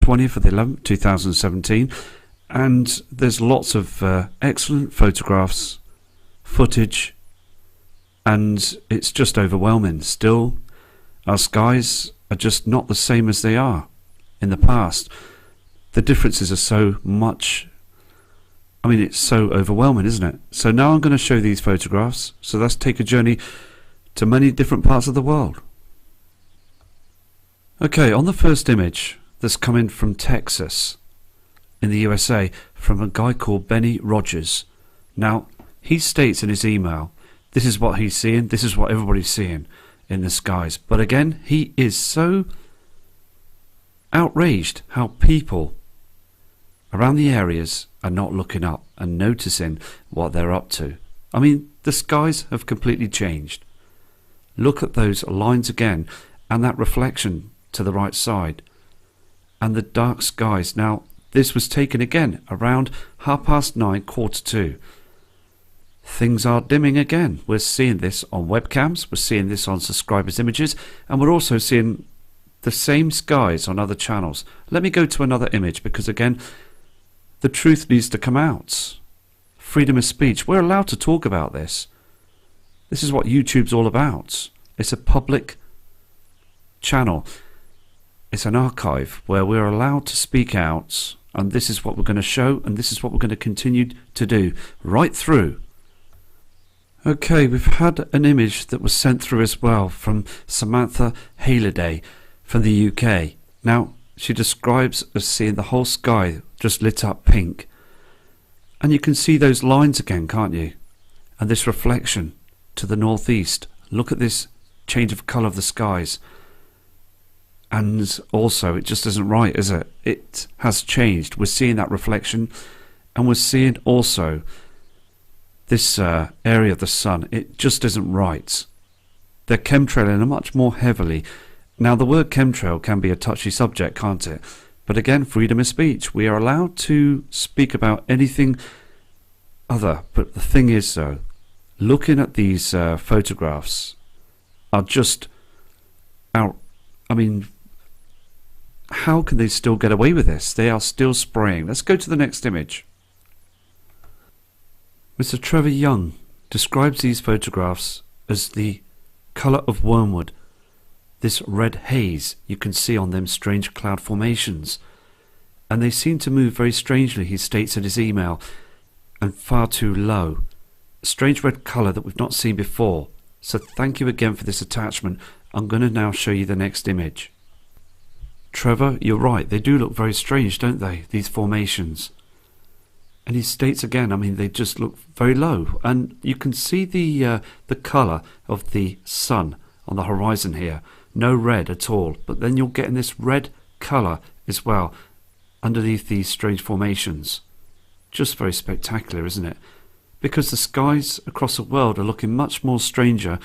20th of the 11th, 2017, and there's lots of excellent photographs, footage, and it's just overwhelming. Still, our skies are just not the same as they are in the past. The differences are so much, I mean, it's so overwhelming, isn't it? So now I'm going to show these photographs, so let's take a journey to many different parts of the world. Okay, on the first image that's coming from Texas in the USA, from a guy called Benny Rogers. Now, he states in his email, this is what he's seeing, this is what everybody's seeing in the skies. But again, he is so outraged how people around the areas are not looking up and noticing what they're up to. I mean, the skies have completely changed. Look at those lines again, and that reflection to the right side, and the dark skies. Now, this was taken again around 9:30, 2:45. Things are dimming again. We're seeing this on webcams, we're seeing this on subscribers' images, and we're also seeing the same skies on other channels. Let me go to another image, because again, the truth needs to come out. Freedom of speech. We're allowed to talk about this. This is what YouTube's all about. It's a public channel. It's an archive where we're allowed to speak out, and this is what we're going to show, and this is what we're going to continue to do right through. Okay, we've had an image that was sent through as well from Samantha Halliday from the UK. Now, she describes as seeing the whole sky just lit up pink. And you can see those lines again, can't you? And this reflection to the northeast. Look at this change of colour of the skies. And also, it just isn't right, is it? It has changed. We're seeing that reflection, and we're seeing also this area of the sun. It just isn't right. They're chemtrailing much more heavily. Now, the word chemtrail can be a touchy subject, can't it? But again, freedom of speech. We are allowed to speak about anything other. But the thing is, though, looking at these photographs are just out. I mean, how can they still get away with this? They are still spraying. Let's go to the next image. Mr. Trevor Young describes these photographs as the colour of wormwood. This red haze you can see on them strange cloud formations. And they seem to move very strangely, he states in his email, and far too low. A strange red colour that we've not seen before. So thank you again for this attachment. I'm going to now show you the next image. Trevor, you're right, they do look very strange, don't they, these formations? And he states again, I mean, they just look very low. And you can see the colour of the sun on the horizon here. No red at all, but then you're getting this red colour as well underneath these strange formations. Just very spectacular, isn't it? Because the skies across the world are looking much more stranger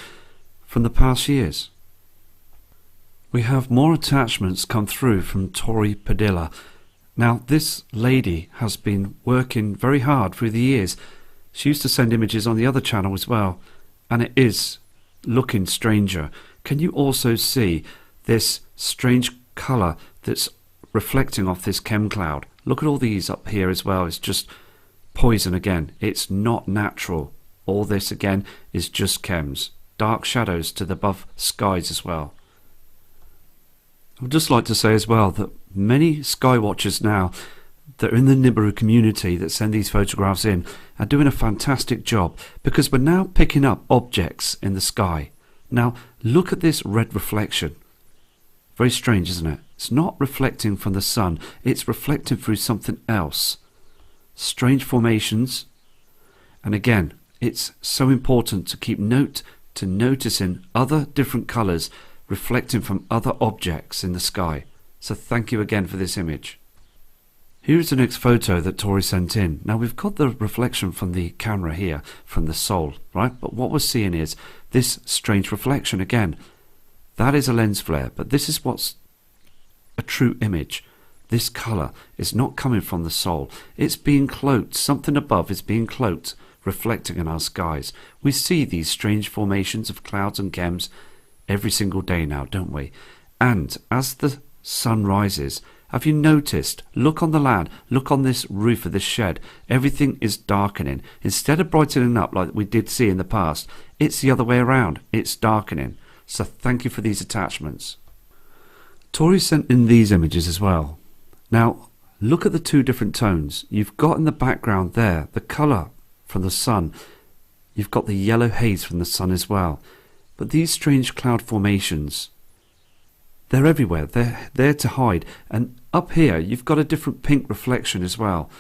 from the past years. We have more attachments come through from Tori Padilla. Now, this lady has been working very hard through the years. She used to send images on the other channel as well, and it is looking stranger. Can you also see this strange colour that's reflecting off this chem cloud? Look at all these up here as well. It's just poison again. It's not natural. All this again is just chems. Dark shadows to the above skies as well. I would just like to say as well that many sky watchers now that are in the Nibiru community that send these photographs in are doing a fantastic job, because we're now picking up objects in the sky. Now look at this red reflection. Very strange, isn't it? It's not reflecting from the sun, it's reflecting through something else. Strange formations. And again, it's so important to keep note to noticing other different colours reflecting from other objects in the sky. So thank you again for this image. Here's the next photo that Tori sent in. Now we've got the reflection from the camera here, from the Sol, right? But what we're seeing is this strange reflection again. That is a lens flare, but this is what's a true image. This colour is not coming from the Sol. It's being cloaked. Something above is being cloaked, reflecting in our skies. We see these strange formations of clouds and chems every single day now, don't we? And as the sun rises Have you noticed? Look on the land, look on this roof of this shed. Everything is darkening. Instead of brightening up like we did see in the past, it's the other way around. It's darkening. So thank you for these attachments. Tori sent in these images as well. Now, look at the two different tones. You've got in the background there the colour from the sun. You've got the yellow haze from the sun as well. But these strange cloud formations, they're everywhere. They're there to hide. And up here, you've got a different pink reflection as well.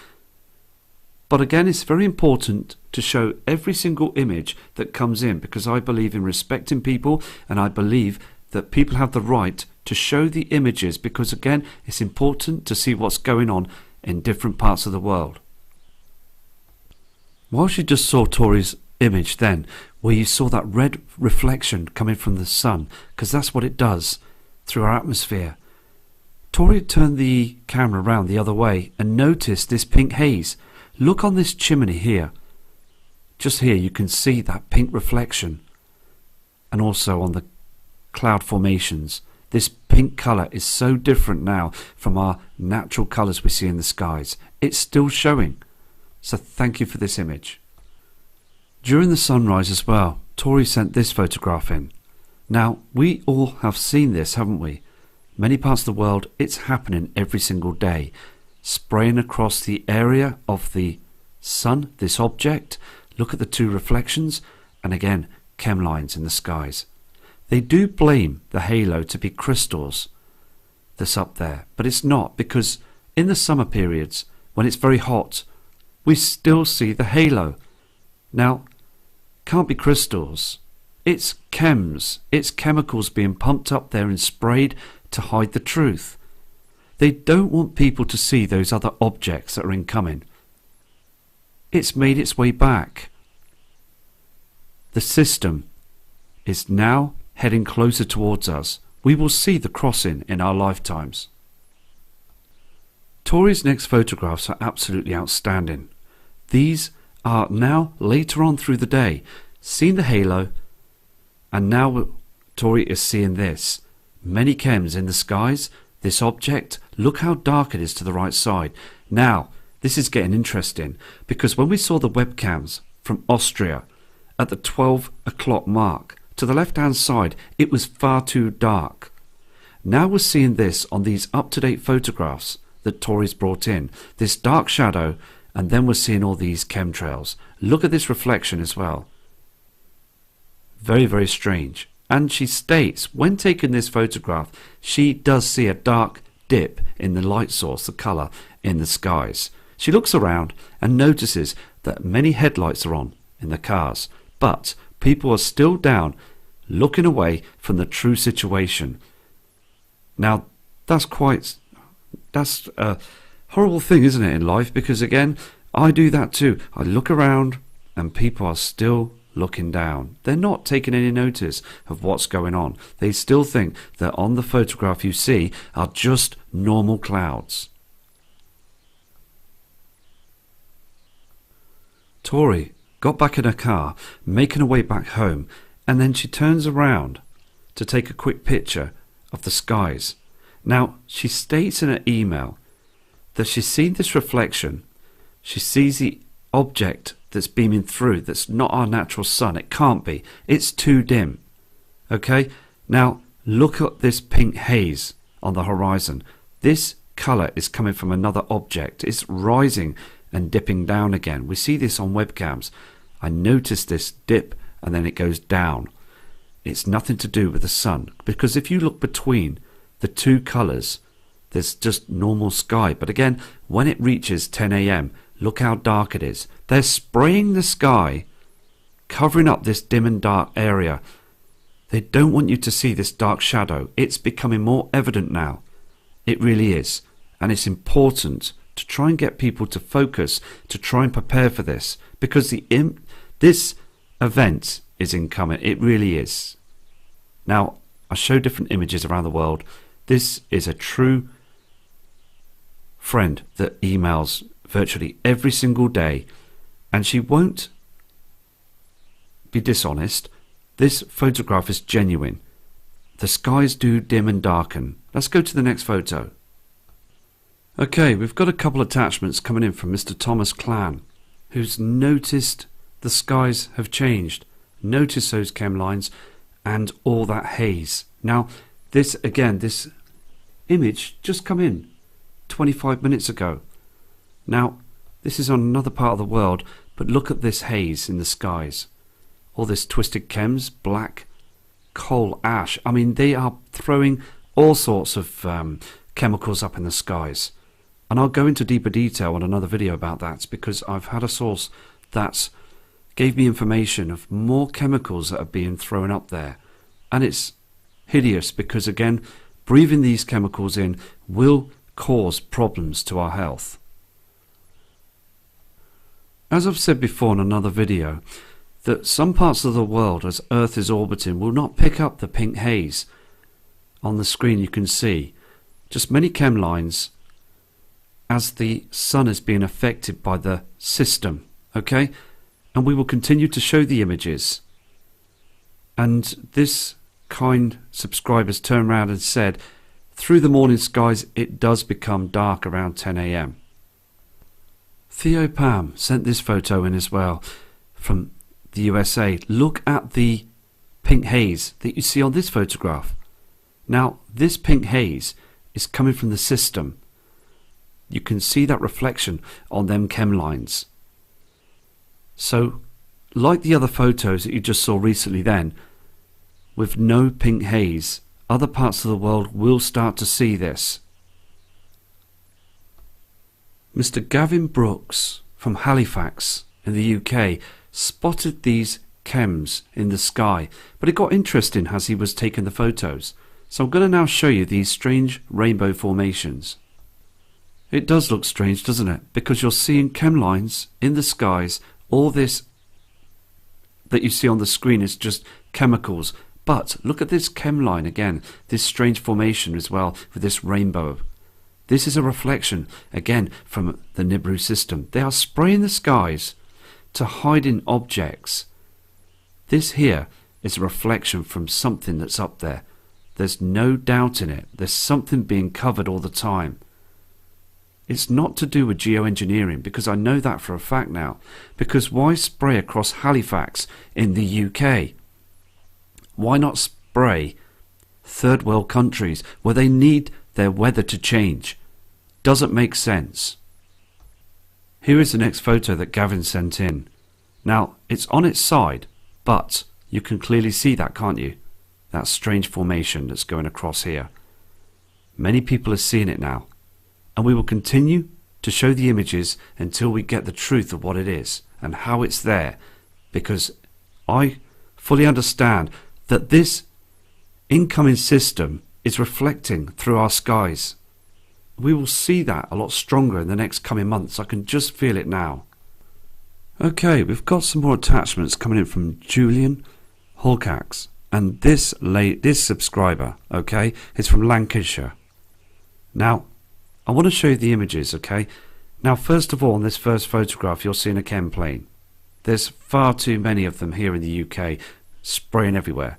But again, it's very important to show every single image that comes in, because I believe in respecting people, and I believe that people have the right to show the images, because again, it's important to see what's going on in different parts of the world. Whilst you just saw Tori's image then, where you saw that red reflection coming from the sun, because that's what it does through our atmosphere, Tori turned the camera around the other way and noticed this pink haze. Look on this chimney here. Just here you can see that pink reflection, and also on the cloud formations. This pink colour is so different now from our natural colours we see in the skies. It's still showing. So thank you for this image. During the sunrise as well, Tori sent this photograph in. Now, we all have seen this, haven't we? Many parts of the world, it's happening every single day. Spraying across the area of the sun, this object. Look at the two reflections, and again, chem lines in the skies. They do blame the halo to be crystals that's up there, but it's not, because in the summer periods, when it's very hot, we still see the halo. Now, can't be crystals. It's chems. It's chemicals being pumped up there and sprayed to hide the truth. They don't want people to see those other objects that are incoming. It's made its way back. The system is now heading closer towards us. We will see the crossing in our lifetimes. Tori's next photographs are absolutely outstanding. These are now later on through the day, seeing the halo, and now Tori is seeing this. Many chems in the skies. This object, look how dark it is to the right side. Now, this is getting interesting, because when we saw the webcams from Austria at the 12 o'clock mark, to the left hand side, it was far too dark. Now we're seeing this on these up-to-date photographs that Tori's brought in. This dark shadow, and then we're seeing all these chemtrails. Look at this reflection as well. Very, very strange. And she states, when taking this photograph, she does see a dark dip in the light source, the colour in the skies. She looks around and notices that many headlights are on in the cars, but people are still down, looking away from the true situation. Now, that's a horrible thing, isn't it, in life? Because again, I do that too. I look around and people are still looking down. They're not taking any notice of what's going on. They still think that on the photograph you see are just normal clouds. Tori got back in her car, making her way back home, and then she turns around to take a quick picture of the skies. Now, she states in her email that she's seen this reflection. She sees the object that's beaming through that's not our natural sun. It can't be. It's too dim. Okay? Now, look at this pink haze on the horizon. This colour is coming from another object. It's rising and dipping down again. We see this on webcams. I noticed this dip and then it goes down. It's nothing to do with the sun, because if you look between the two colours, there's just normal sky. But again, when it reaches 10 a.m, look how dark it is. They're spraying the sky, covering up this dim and dark area. They don't want you to see this dark shadow. It's becoming more evident now. It really is. And it's important to try and get people to focus, to try and prepare for this, because this event is incoming. It really is. Now, I show different images around the world. This is a true friend that emails virtually every single day, and she won't be dishonest. This photograph is genuine. The skies do dim and darken. Let's go to the next photo. Okay, we've got a couple of attachments coming in from Mr. Thomas Clan, who's noticed the skies have changed. Notice those chem lines and all that haze. Now, this image just come in 25 minutes ago. Now, this is on another part of the world, but look at this haze in the skies. All this twisted chems, black, coal ash. I mean, they are throwing all sorts of chemicals up in the skies. And I'll go into deeper detail on another video about that, because I've had a source that gave me information of more chemicals that are being thrown up there. And it's hideous because, again, breathing these chemicals in will cause problems to our health. As I've said before in another video, that some parts of the world as Earth is orbiting will not pick up the pink haze. On the screen you can see just many chem lines as the sun is being affected by the system, okay? And we will continue to show the images. And this kind subscribers turned around and said, through the morning skies it does become dark around 10 AM. Theo Pam sent this photo in as well from the USA. Look at the pink haze that you see on this photograph. Now, this pink haze is coming from the system. You can see that reflection on them chem lines. So, like the other photos that you just saw recently then, with no pink haze, other parts of the world will start to see this. Mr. Gavin Brooks from Halifax in the UK spotted these chems in the sky, but it got interesting as he was taking the photos. So I'm going to now show you these strange rainbow formations. It does look strange, doesn't it? Because you're seeing chem lines in the skies. All this that you see on the screen is just chemicals. But look at this chem line again, this strange formation as well with this rainbow. This is a reflection, again, from the Nibiru system. They are spraying the skies to hide in objects. This here is a reflection from something that's up there. There's no doubt in it. There's something being covered all the time. It's not to do with geoengineering, because I know that for a fact now. Because why spray across Halifax in the UK? Why not spray third world countries where they need their weather to change? Doesn't make sense. Here is the next photo that Gavin sent in. Now, it's on its side, but you can clearly see that, can't you? That strange formation that's going across here. Many people are seeing it now. And we will continue to show the images until we get the truth of what it is and how it's there. Because I fully understand that this incoming system is reflecting through our skies. We will see that a lot stronger in the next coming months. I can just feel it now. Okay, we've got some more attachments coming in from Julian Holcax. And this subscriber, okay, is from Lancashire. Now, I want to show you the images, okay? Now, first of all, in this first photograph, you're seeing a chem plane. There's far too many of them here in the UK, spraying everywhere.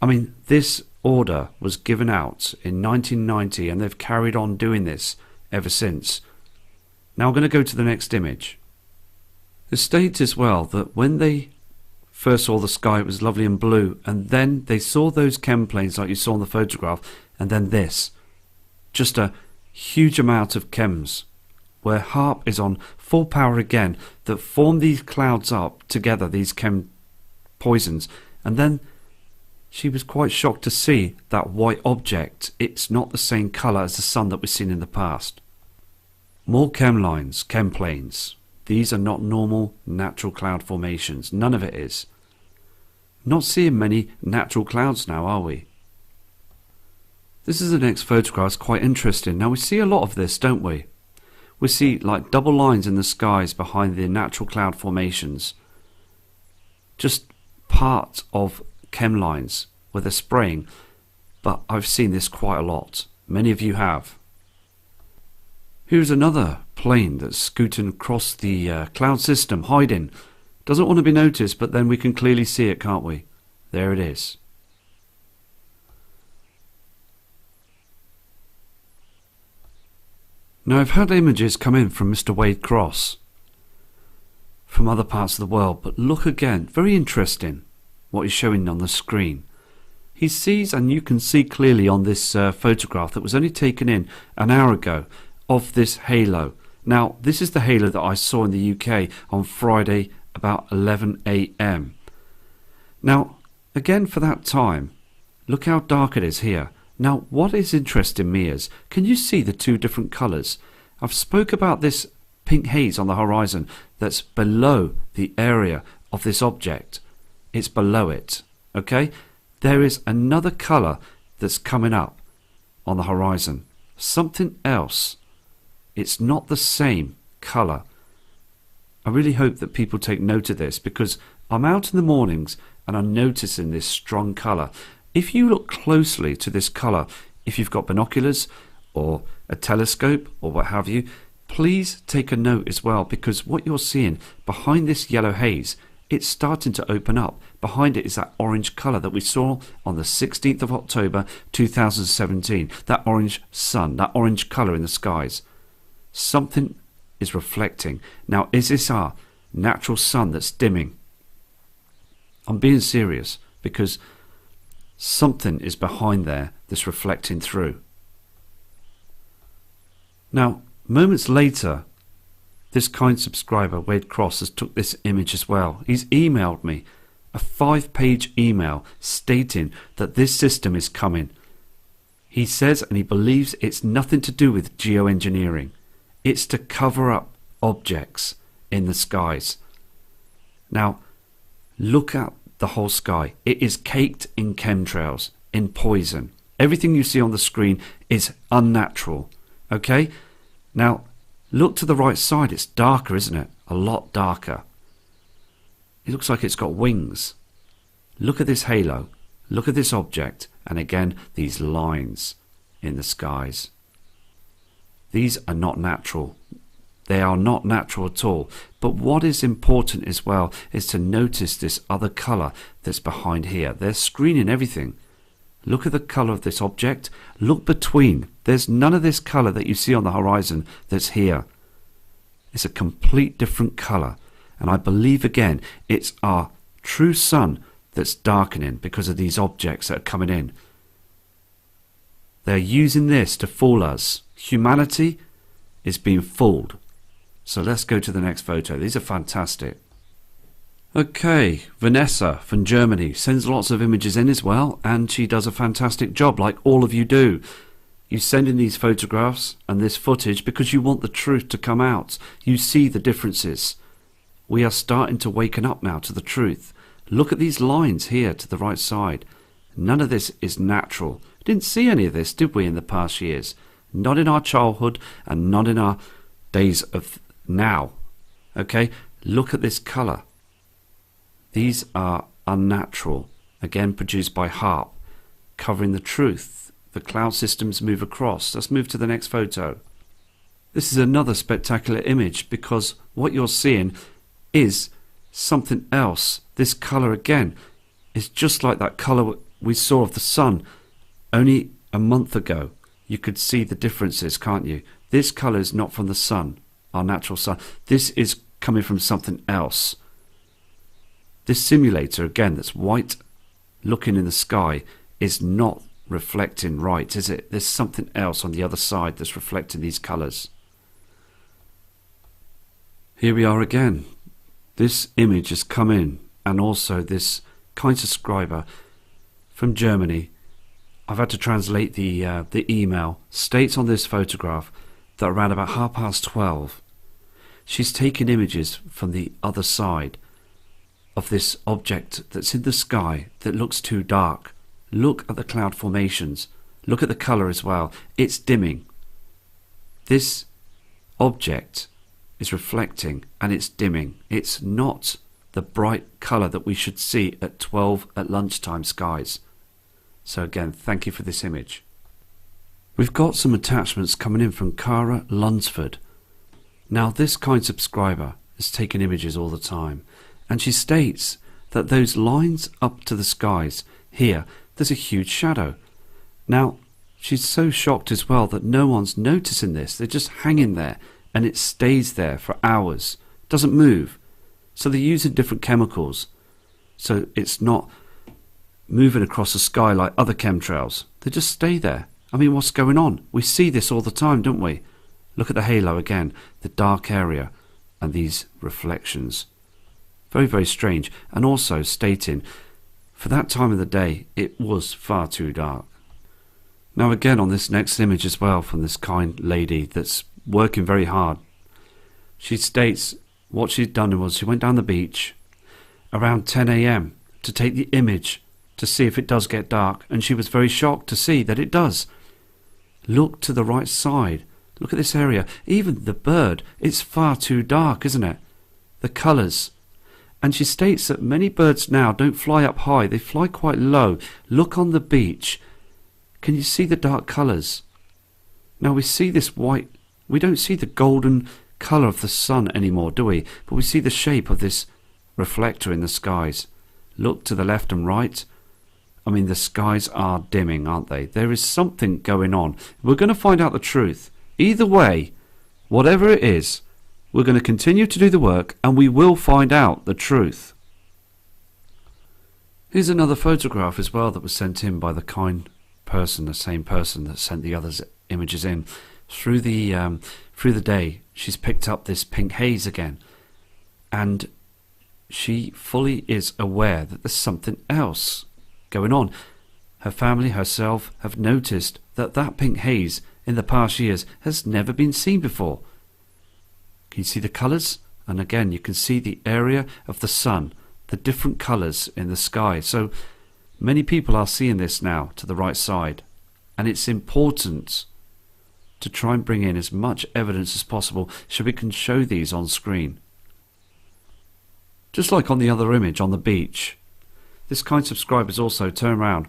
I mean, this order was given out in 1990, and they've carried on doing this ever since. Now, I'm going to go to the next image. It states as well that when they first saw the sky, it was lovely and blue, and then they saw those chem planes like you saw in the photograph, and then this. Just a huge amount of chems, where HAARP is on full power again, that form these clouds up together, these chem poisons. And then she was quite shocked to see that white object. It's not the same colour as the sun that we've seen in the past. More chem lines, chem planes. These are not normal natural cloud formations. None of it is. Not seeing many natural clouds now, are we? This is the next photograph. It's quite interesting. Now, we see a lot of this, don't we? We see like double lines in the skies behind the natural cloud formations. Just part of chem lines where they're spraying. But I've seen this quite a lot. Many of you have. Here's another plane that's scooting across the cloud system, hiding. Doesn't want to be noticed, but then we can clearly see it, can't we? There it is. Now I've had images come in from Mr. Wade Cross from other parts of the world, but look again, very interesting what he's showing on the screen. He sees, and you can see clearly on this photograph that was only taken in an hour ago, of this halo. Now this is the halo that I saw in the UK on Friday about 11 AM. Now again, for that time, look how dark it is here. Now what is interesting me is, can you see the two different colours? I've spoke about this pink haze on the horizon that's below the area of this object. It's below it, okay? There is another colour that's coming up on the horizon. Something else. It's not the same colour. I really hope that people take note of this, because I'm out in the mornings and I'm noticing this strong colour. If you look closely to this colour, if you've got binoculars or a telescope or what have you, please take a note as well, because what you're seeing behind this yellow haze, it's starting to open up. Behind it is that orange colour that we saw on the 16th of October 2017. That orange sun, that orange colour in the skies. Something is reflecting. Now, is this our natural sun that's dimming? I'm being serious, because something is behind there that's reflecting through. Now, moments later, this kind subscriber, Wade Cross, has took this image as well. He's emailed me a 5-page email stating that this system is coming. He says, and he believes, it's nothing to do with geoengineering. It's to cover up objects in the skies. Now, look at the whole sky. It is caked in chemtrails, in poison. Everything you see on the screen is unnatural. Okay? Now, look to the right side. It's darker, isn't it? A lot darker. It looks like it's got wings. Look at this halo. Look at this object. And again, these lines in the skies. These are not natural. They are not natural at all. But what is important as well is to notice this other colour that's behind here. They're screening everything. Look at the colour of this object. Look between. There's none of this colour that you see on the horizon that's here. It's a complete different colour. And I believe again, it's our true sun that's darkening because of these objects that are coming in. They're using this to fool us. Humanity is being fooled. So let's go to the next photo. These are fantastic. Okay, Vanessa from Germany sends lots of images in as well, and she does a fantastic job, like all of you do. You send in these photographs and this footage because you want the truth to come out. You see the differences. We are starting to waken up now to the truth. Look at these lines here to the right side. None of this is natural. Didn't see any of this, did we, in the past years? Not in our childhood and not in our days of now. Okay, look at this colour. These are unnatural, again produced by HARP, covering the truth. The cloud systems move across. Let's move to the next photo. This is another spectacular image because what you're seeing is something else. This colour again is just like that colour we saw of the sun only a month ago. You could see the differences, can't you? This colour is not from the sun, our natural sun. This is coming from something else. This simulator, again, that's white looking in the sky, is not reflecting right, is it? There's something else on the other side that's reflecting these colours. Here we are again. This image has come in, and also this kind subscriber from Germany, I've had to translate the email, states on this photograph that around about 12:30, she's taken images from the other side of this object that's in the sky that looks too dark. Look at the cloud formations. Look at the colour as well. It's dimming. This object is reflecting and it's dimming. It's not the bright colour that we should see at 12 at lunchtime skies. So again, thank you for this image. We've got some attachments coming in from Cara Lunsford. Now this kind subscriber is taking images all the time, and she states that those lines up to the skies here, there's a huge shadow. Now she's so shocked as well that no one's noticing this. They're just hanging there and it stays there for hours. Doesn't move. So they're using different chemicals. So it's not moving across the sky like other chemtrails. They just stay there. I mean, what's going on? We see this all the time, don't we? Look at the halo again, the dark area and these reflections. Very, very strange. And also stating, for that time of the day, it was far too dark. Now again on this next image as well from this kind lady that's working very hard. She states what she'd done was she went down the beach around 10 a.m. to take the image to see if it does get dark, and she was very shocked to see that it does. Look to the right side. Look at this area. Even the bird, it's far too dark, isn't it? The colours. And she states that many birds now don't fly up high, they fly quite low. Look on the beach. Can you see the dark colours? Now we see this white, we don't see the golden colour of the sun anymore, do we? But we see the shape of this reflector in the skies. Look to the left and right. I mean, the skies are dimming, aren't they? There is something going on. We're going to find out the truth. Either way, whatever it is, we're going to continue to do the work and we will find out the truth. Here's another photograph as well that was sent in by the kind person, the same person that sent the others images in. Through the day, she's picked up this pink haze again. And she fully is aware that there's something else going on. Her family, herself, have noticed that that pink haze in the past years has never been seen before. Can you see the colours? And again, you can see the area of the sun, the different colours in the sky. So many people are seeing this now to the right side. And it's important to try and bring in as much evidence as possible so we can show these on screen. Just like on the other image on the beach, this kind subscribers also turn around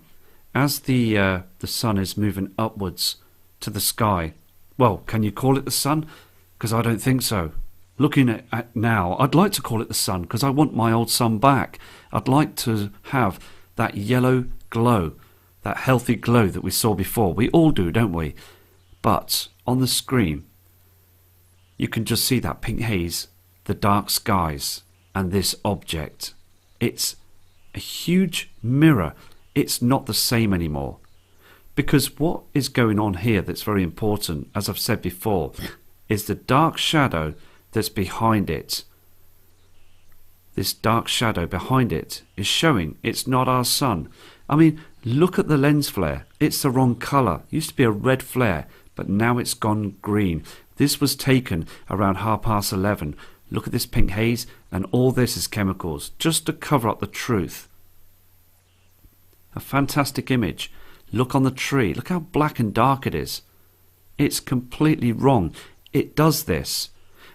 as the sun is moving upwards to the sky. Well, can you call it the sun? Because I don't think so. Looking at now, I'd like to call it the sun because I want my old sun back. I'd like to have that yellow glow, that healthy glow that we saw before. We all do, don't we? But on the screen, you can just see that pink haze, the dark skies, and this object. It's a huge mirror. It's not the same anymore. Because what is going on here that's very important, as I've said before, is the dark shadow that's behind it. This dark shadow behind it is showing it's not our sun. I mean, look at the lens flare. It's the wrong colour. It used to be a red flare, but now it's gone green. This was taken around 11:30. Look at this pink haze, and all this is chemicals, just to cover up the truth. A fantastic image. Look on the tree. Look how black and dark it is. It's completely wrong. It does this.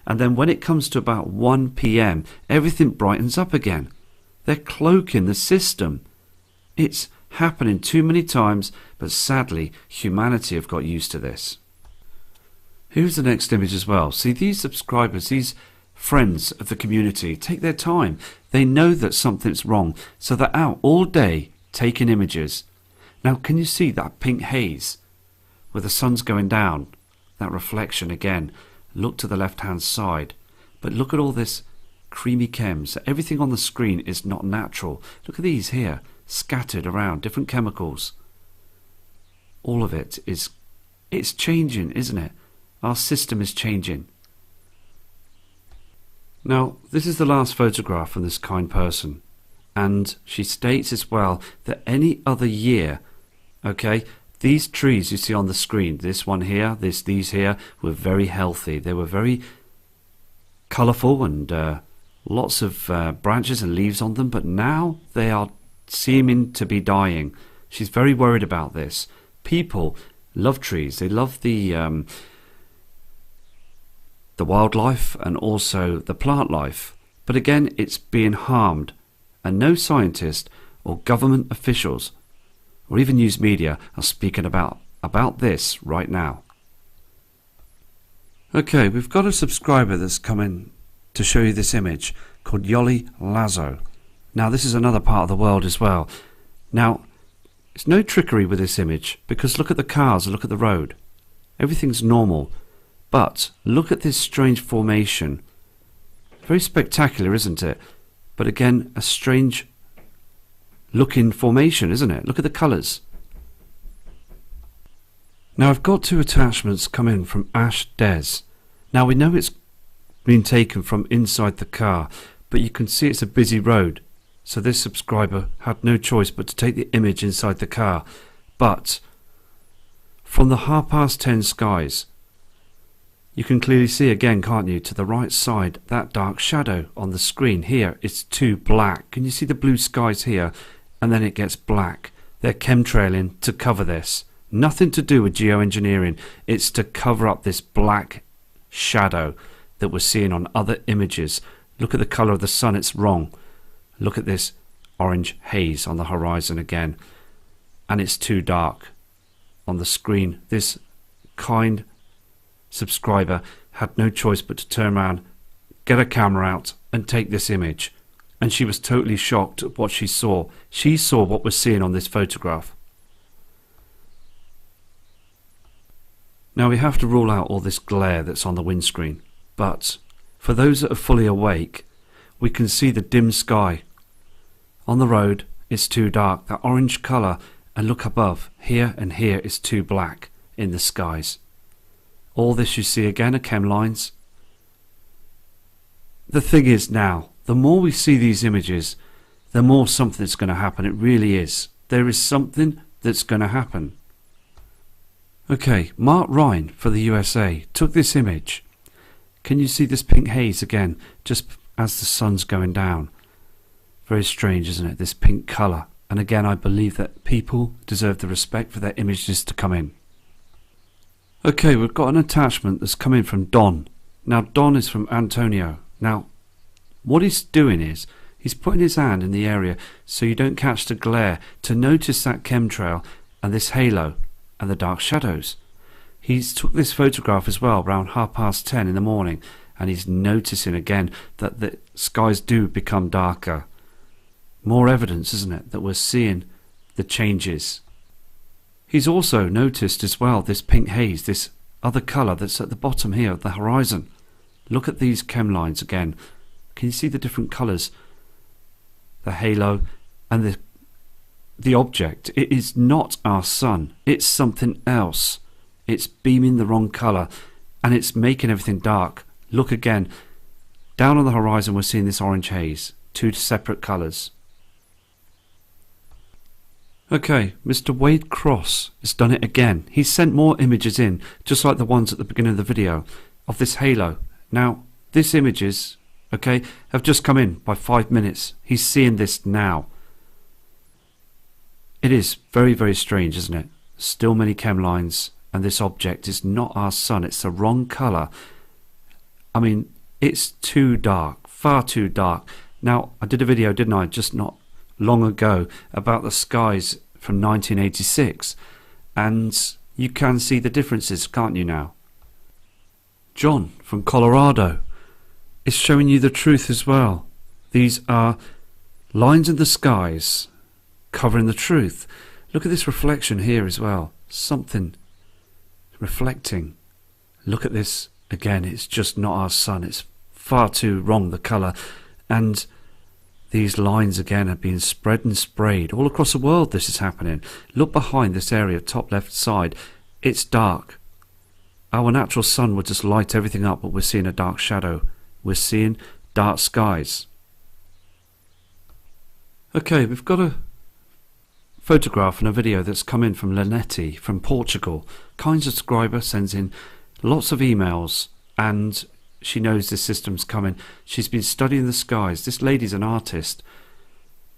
And then when it comes to about 1 p.m, everything brightens up again. They're cloaking the system. It's happening too many times, but sadly, humanity have got used to this. Here's the next image as well. See, these subscribers, these friends of the community, take their time. They know that something's wrong, so they're out all day taking images. Now, can you see that pink haze where the sun's going down? That reflection again. Look to the left-hand side. But look at all this creamy chems. Everything on the screen is not natural. Look at these here, scattered around, different chemicals. All of it is, it's changing, isn't it? Our system is changing. Now, this is the last photograph from this kind person. And she states as well that any other year, okay, these trees you see on the screen, this one here, these here, were very healthy. They were very colourful and lots of branches and leaves on them, but now they are seeming to be dying. She's very worried about this. People love trees. They love the wildlife and also the plant life. But again, it's being harmed. And no scientist or government officials or even news media are speaking about this right now. Okay, we've got a subscriber that's coming to show you this image called Yoli Lazo. Now, this is another part of the world as well. Now, It's no trickery with this image, because look at the cars and look at the road. Everything's normal. But look at this strange formation. Very spectacular, isn't it? But again, a strange looking formation, isn't it? Look at the colours. Now I've got two attachments come in from Ash Des. Now we know it's been taken from inside the car, but you can see it's a busy road. So this subscriber had no choice but to take the image inside the car. But from the 10:30 skies, you can clearly see again, can't you, to the right side, that dark shadow on the screen here. It's too black. Can you see the blue skies here? And then it gets black. They're chemtrailing to cover this. Nothing to do with geoengineering. It's to cover up this black shadow that we're seeing on other images. Look at the colour of the sun. It's wrong. Look at this orange haze on the horizon again. And it's too dark on the screen. This kind subscriber had no choice but to turn around, get a camera out and take this image. And she was totally shocked at what she saw. She saw what we're seeing on this photograph. Now we have to rule out all this glare that's on the windscreen. But for those that are fully awake, we can see the dim sky. On the road, it's too dark. That orange colour, and look above, here and here is too black in the skies. All this you see again are chem lines. The thing is now, the more we see these images, the more something's going to happen. It really is. There is something that's going to happen. Okay, Mark Ryan for the USA took this image. Can you see this pink haze again, just as the sun's going down? Very strange, isn't it, this pink colour? And again, I believe that people deserve the respect for their images to come in. Okay, we've got an attachment that's come in from Don. Now, Don is from Antonio. Now, what he's doing is, he's putting his hand in the area so you don't catch the glare, to notice that chemtrail and this halo and the dark shadows. He's took this photograph as well around 10:30 in the morning, and he's noticing again that the skies do become darker. More evidence, isn't it, that we're seeing the changes. He's also noticed as well this pink haze, this other colour that's at the bottom here of the horizon. Look at these chem lines again. Can you see the different colours? The halo and the object. It is not our sun. It's something else. It's beaming the wrong colour and it's making everything dark. Look again. Down on the horizon we're seeing this orange haze. Two separate colours. Okay, Mr. Wade Cross has done it again. He's sent more images in, just like the ones at the beginning of the video, of this halo. Now, these images, okay, have just come in by 5 minutes. He's seeing this now. It is very, very strange, isn't it? Still many chem lines, and this object is not our sun. It's the wrong colour. I mean, it's too dark, far too dark. Now, I did a video, didn't I, just not long ago, about the skies from 1986, and you can see the differences, can't you now? John from Colorado is showing you the truth as well. These are lines in the skies covering the truth. Look at this reflection here as well. Something reflecting. Look at this again. It's just not our sun. It's far too wrong, the colour. And these lines again are being spread and sprayed. All across the world this is happening. Look behind this area, top left side. It's dark. Our natural sun would just light everything up, but we're seeing a dark shadow. We're seeing dark skies. Okay, we've got a photograph and a video that's come in from Lanetti from Portugal. Kind subscriber sends in lots of emails and she knows this system's coming. She's been studying the skies. This lady's an artist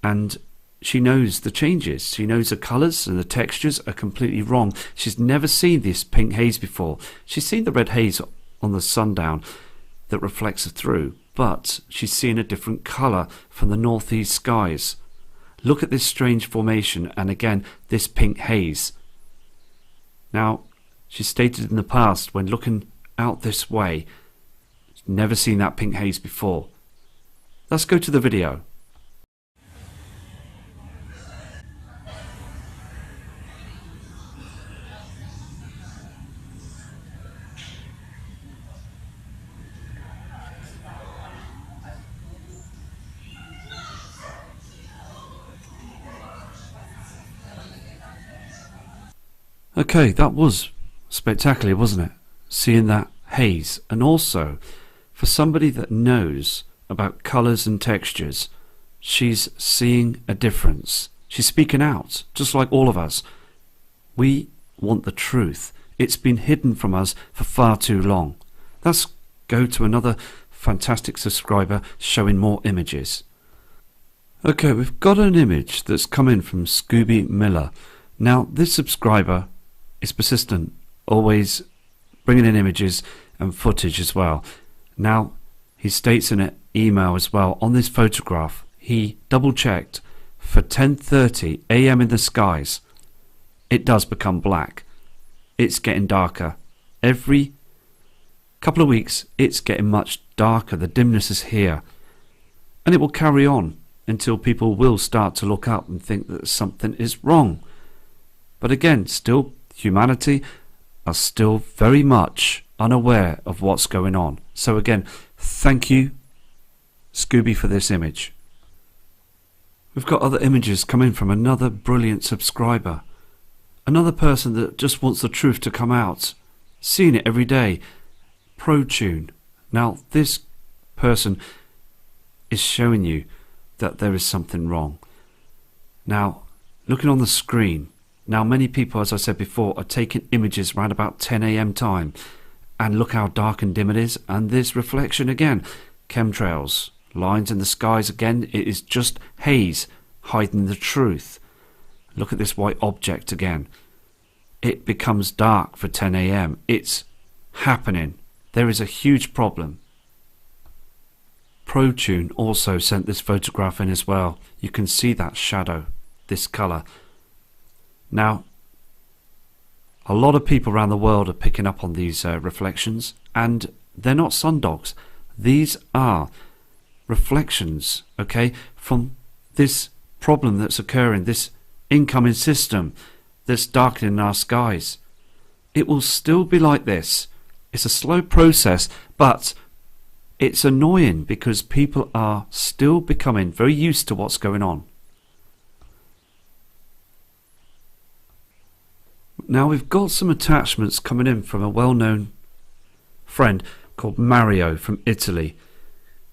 and she knows the changes. She knows the colours and the textures are completely wrong. She's never seen this pink haze before. She's seen the red haze on the sundown that reflects through, but she's seeing a different colour from the northeast skies. Look at this strange formation and again this pink haze. Now, she stated in the past when looking out this way, she's never seen that pink haze before. Let's go to the video. Okay, that was spectacular, wasn't it? Seeing that haze. And also, for somebody that knows about colours and textures, she's seeing a difference. She's speaking out, just like all of us. We want the truth. It's been hidden from us for far too long. Let's go to another fantastic subscriber showing more images. Okay, we've got an image that's come in from Scooby Miller. Now, this subscriber is persistent, always bringing in images and footage as well. Now, he states in an email as well, on this photograph, he double-checked for 10:30 AM in the skies. It does become black. It's getting darker. Every couple of weeks, it's getting much darker. The dimness is here. And it will carry on until people will start to look up and think that something is wrong. But again, still, humanity are still very much unaware of what's going on. So again, thank you, Scooby, for this image. We've got other images coming from another brilliant subscriber. Another person that just wants the truth to come out. Seeing it every day. ProTune. Now, this person is showing you that there is something wrong. Now, looking on the screen, now many people, as I said before, are taking images around about 10 AM time, and look how dark and dim it is, and this reflection again, chemtrails, lines in the skies again, it is just haze hiding the truth. Look at this white object again. It becomes dark for 10 AM. It's happening. There is a huge problem. ProTune also sent this photograph in as well. You can see that shadow, this colour. Now, a lot of people around the world are picking up on these reflections, and they're not sundogs. These are reflections, okay, from this problem that's occurring, this incoming system that's darkening our skies. It will still be like this. It's a slow process, but it's annoying because people are still becoming very used to what's going on. Now we've got some attachments coming in from a well-known friend called Mario from Italy.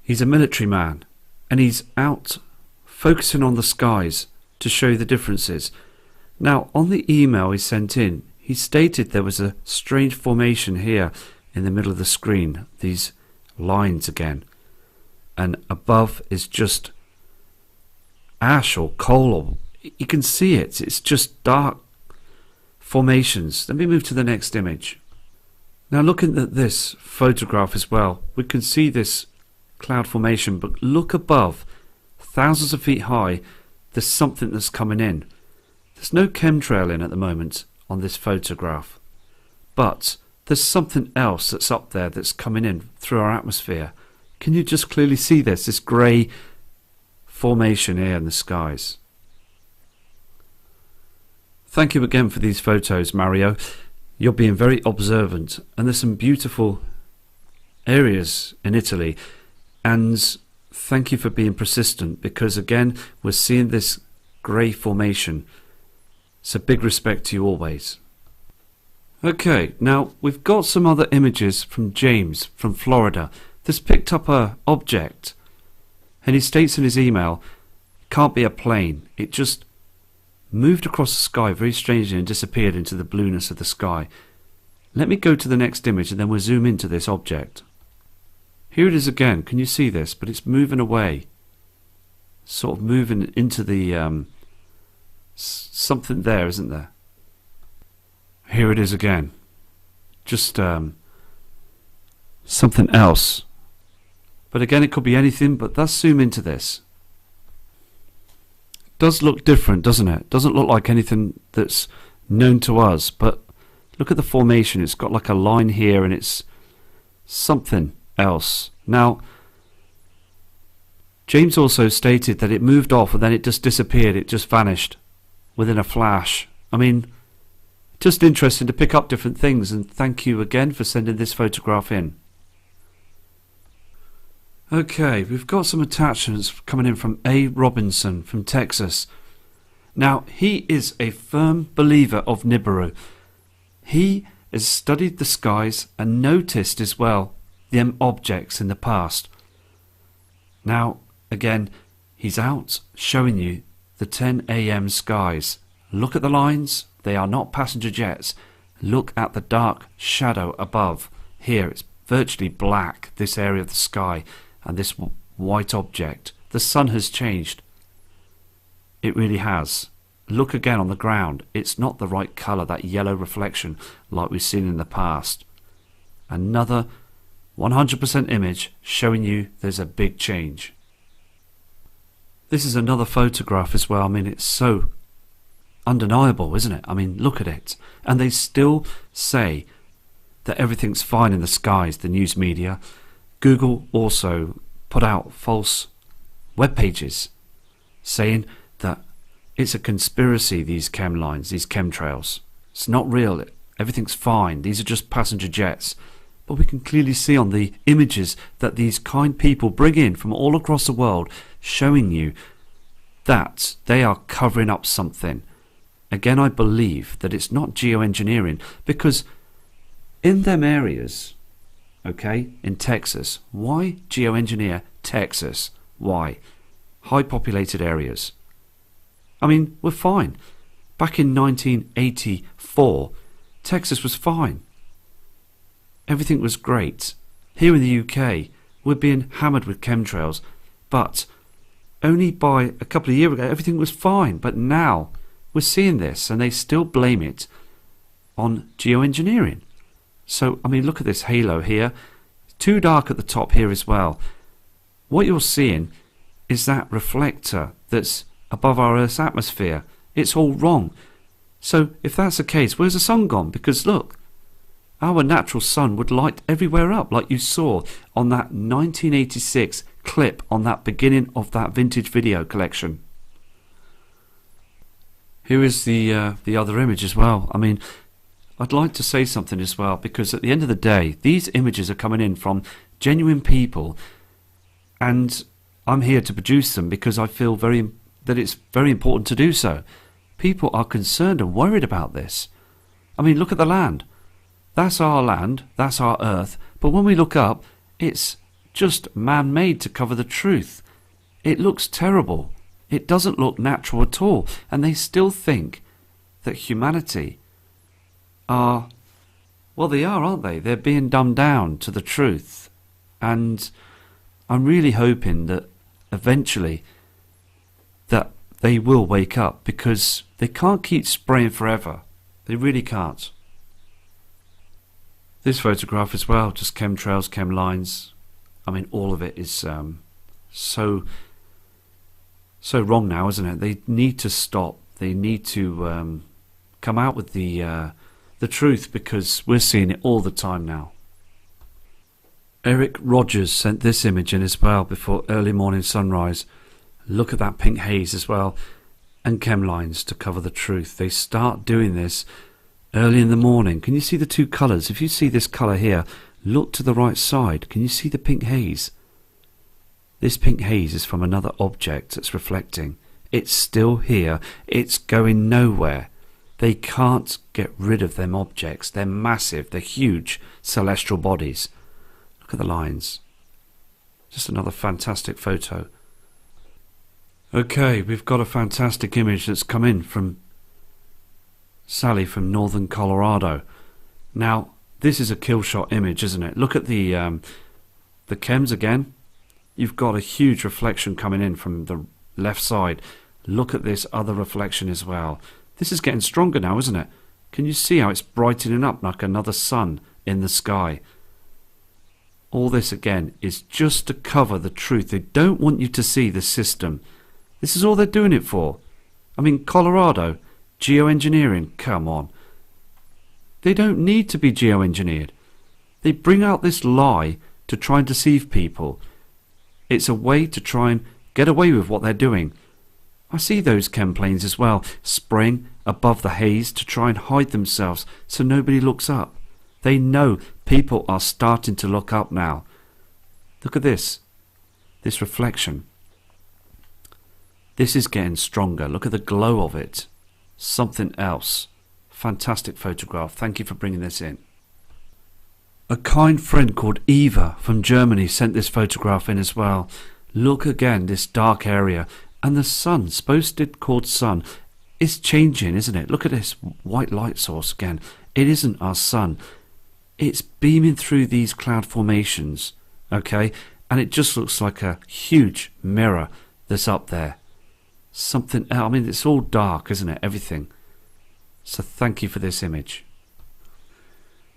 He's a military man and he's out focusing on the skies to show the differences. Now on the email he sent in, he stated there was a strange formation here in the middle of the screen, these lines again, and above is just ash or coal, or you can see it, it's just dark formations. Let me move to the next image. Now looking at this photograph as well, we can see this cloud formation, but look above, thousands of feet high, there's something that's coming in. There's no chemtrail in at the moment on this photograph, but there's something else that's up there that's coming in through our atmosphere. Can you just clearly see this grey formation here in the skies? Thank you again for these photos, Mario. You're being very observant, and there's some beautiful areas in Italy, and thank you for being persistent, because again we're seeing this grey formation. So big respect to you always. Okay, now we've got some other images from James from Florida that's picked up a object, and he states in his email, it can't be a plane, it just moved across the sky very strangely and disappeared into the blueness of the sky. Let me go to the next image and then we'll zoom into this object. Here it is again. Can you see this? But it's moving away, sort of moving into the something there, isn't there? Here it is again, just something else, but again it could be anything. But let's zoom into this. Does look different, doesn't it? Doesn't look like anything that's known to us, but look at the formation. It's got like a line here and it's something else. Now James also stated that it moved off and then it just disappeared, it just vanished within a flash. I mean, just interesting to pick up different things, and thank you again for sending this photograph in. Okay, we've got some attachments coming in from A. Robinson from Texas. Now, he is a firm believer of Nibiru, He has studied the skies and noticed as well them objects in the past. Now, again, he's out showing you the 10 a.m. skies. Look at the lines. They are not passenger jets. Look at the dark shadow above. Here, it's virtually black, this area of the sky, and this white object. The sun has changed. It really has. Look again on the ground. It's not the right colour, that yellow reflection like we've seen in the past. Another 100% image showing you there's a big change. This is another photograph as well. I mean, it's so undeniable, isn't it? I mean, look at it. And they still say that everything's fine in the skies, the news media. Google also put out false web pages saying that it's a conspiracy, these chem lines, these chemtrails. It's not real. Everything's fine. These are just passenger jets. But we can clearly see on the images that these kind people bring in from all across the world, showing you that they are covering up something. Again, I believe that it's not geoengineering, because in them areas, okay, in Texas, why geoengineer Texas? Why? High populated areas. I mean, we're fine. Back in 1984, Texas was fine. Everything was great. Here in the UK, we're being hammered with chemtrails, but only by a couple of years ago, everything was fine. But now we're seeing this, and they still blame it on geoengineering. So, I mean, look at this halo here. Too dark at the top here as well. What you're seeing is that reflector that's above our Earth's atmosphere. It's all wrong. So, if that's the case, where's the sun gone? Because look, our natural sun would light everywhere up, like you saw on that 1986 clip on that beginning of that vintage video collection. Here is the other image as well. I mean, I'd like to say something as well, because at the end of the day, these images are coming in from genuine people, and I'm here to produce them because I feel that it's very important to do so. People are concerned and worried about this. I mean, look at the land. That's our land, that's our Earth, but when we look up, it's just man-made to cover the truth. It looks terrible. It doesn't look natural at all, and they still think that humanity are, well, they are, aren't they? They're being dumbed down to the truth, and I'm really hoping that eventually that they will wake up, because they can't keep spraying forever. They really can't. This photograph as well, just chemtrails, chem lines. I mean, all of it is so wrong now, isn't it? They need to stop. They need to come out with the truth, because we're seeing it all the time now. Eric Rogers sent this image in as well before early morning sunrise. Look at that pink haze as well, and chem lines to cover the truth. They start doing this early in the morning. Can you see the two colours? If you see this colour here, look to the right side. Can you see the pink haze? This pink haze is from another object that's reflecting. It's still here. It's going nowhere. They can't get rid of them objects. They're massive. They're huge celestial bodies. Look at the lines. Just another fantastic photo. Okay, we've got a fantastic image that's come in from Sally from northern Colorado. Now, this is a kill shot image, isn't it? Look at the chems again. You've got a huge reflection coming in from the left side. Look at this other reflection as well. This is getting stronger now, isn't it? Can you see how it's brightening up like another sun in the sky? All this again is just to cover the truth. They don't want you to see the system. This is all they're doing it for. I mean, Colorado, geoengineering, come on. They don't need to be geoengineered. They bring out this lie to try and deceive people. It's a way to try and get away with what they're doing. I see those chem planes as well, spraying above the haze to try and hide themselves so nobody looks up. They know people are starting to look up now. Look at this reflection. This is getting stronger. Look at the glow of it. Something else. Fantastic photograph. Thank you for bringing this in. A kind friend called Eva from Germany sent this photograph in as well. Look again, this dark area. And the sun, supposed to be called sun, is changing, isn't it? Look at this white light source again. It isn't our sun. It's beaming through these cloud formations, okay? And it just looks like a huge mirror that's up there. Something, I mean, it's all dark, isn't it? Everything. So thank you for this image.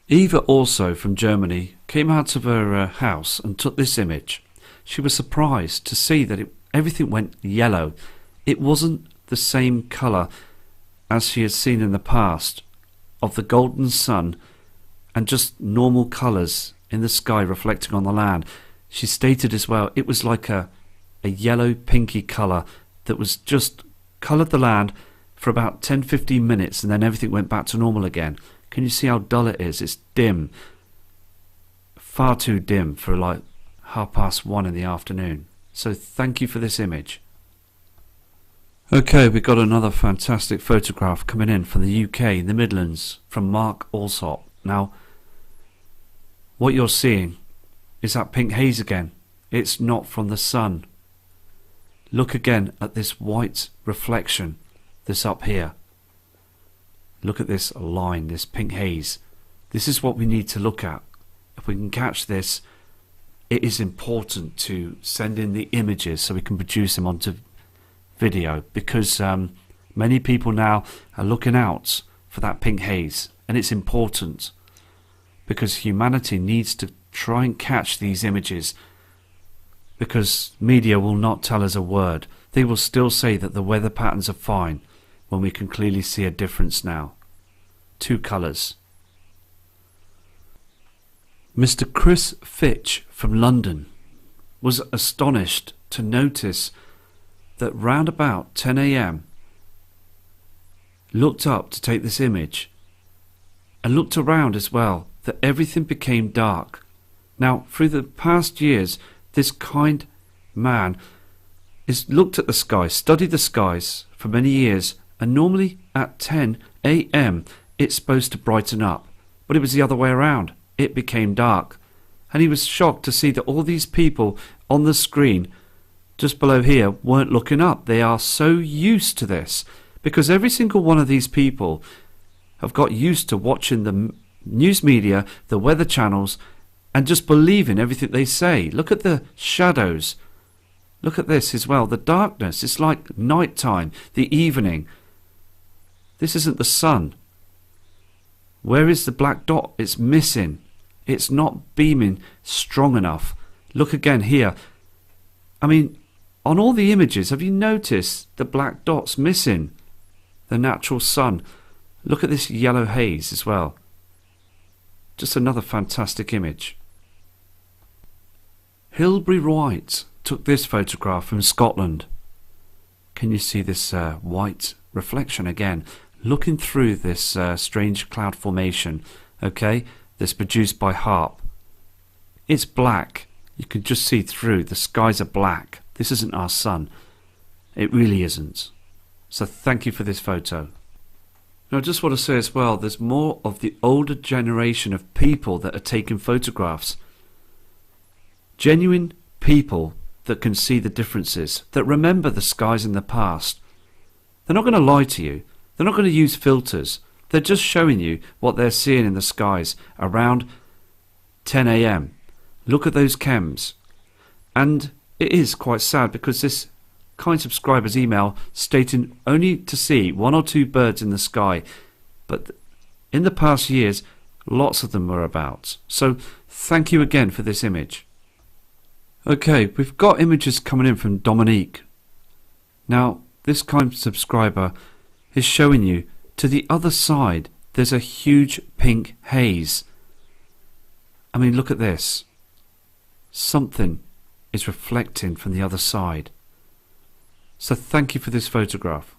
Eva, also from Germany, came out of her house and took this image. She was surprised to see that everything went yellow. It wasn't the same colour as she had seen in the past of the golden sun and just normal colours in the sky reflecting on the land. She stated as well it was like a yellow pinky colour that was just coloured the land for about 10-15 minutes and then everything went back to normal again. Can you see how dull it is? It's dim. Far too dim for like 1:30 in the afternoon. So thank you for this image. Okay, we've got another fantastic photograph coming in from the UK, in the Midlands, from Mark Alsop. Now, what you're seeing is that pink haze again. It's not from the sun. Look again at this white reflection that's up here. Look at this line, this pink haze. This is what we need to look at. If we can catch this, it is important to send in the images so we can produce them onto video, because many people now are looking out for that pink haze, and it's important because humanity needs to try and catch these images, because media will not tell us a word. They will still say that the weather patterns are fine when we can clearly see a difference now. Two colours. Mr. Chris Fitch from London was astonished to notice that round about 10 AM looked up to take this image and looked around as well, that everything became dark. Now, through the past years, this kind man has looked at the sky, studied the skies for many years, and normally at 10 AM it's supposed to brighten up, but it was the other way around. It became dark, and he was shocked to see that all these people on the screen just below here weren't looking up. They are so used to this, because every single one of these people have got used to watching the news media, the weather channels, and just believing everything they say. Look at the shadows. Look at this as well, the darkness. It's like night time, the evening. This isn't the sun. Where is the black dot? It's missing. It's not beaming strong enough. Look again here. I mean, on all the images, have you noticed the black dot's missing? The natural sun. Look at this yellow haze as well. Just another fantastic image. Hilary White took this photograph from Scotland. Can you see this white reflection again? Looking through this strange cloud formation, okay, that's produced by HAARP. It's black. You can just see through. The skies are black. This isn't our sun. It really isn't. So thank you for this photo. Now I just want to say as well, there's more of the older generation of people that are taking photographs. Genuine people that can see the differences, that remember the skies in the past. They're not going to lie to you. They're not going to use filters. They're just showing you what they're seeing in the skies around 10 AM. Look at those chems. And it is quite sad, because this kind subscriber's email stating only to see 1 or 2 birds in the sky. But in the past years, lots of them were about. So thank you again for this image. Okay, we've got images coming in from Dominique. Now, this kind subscriber is showing you to the other side there's a huge pink haze. I mean, look at this. Something is reflecting from the other side. So thank you for this photograph.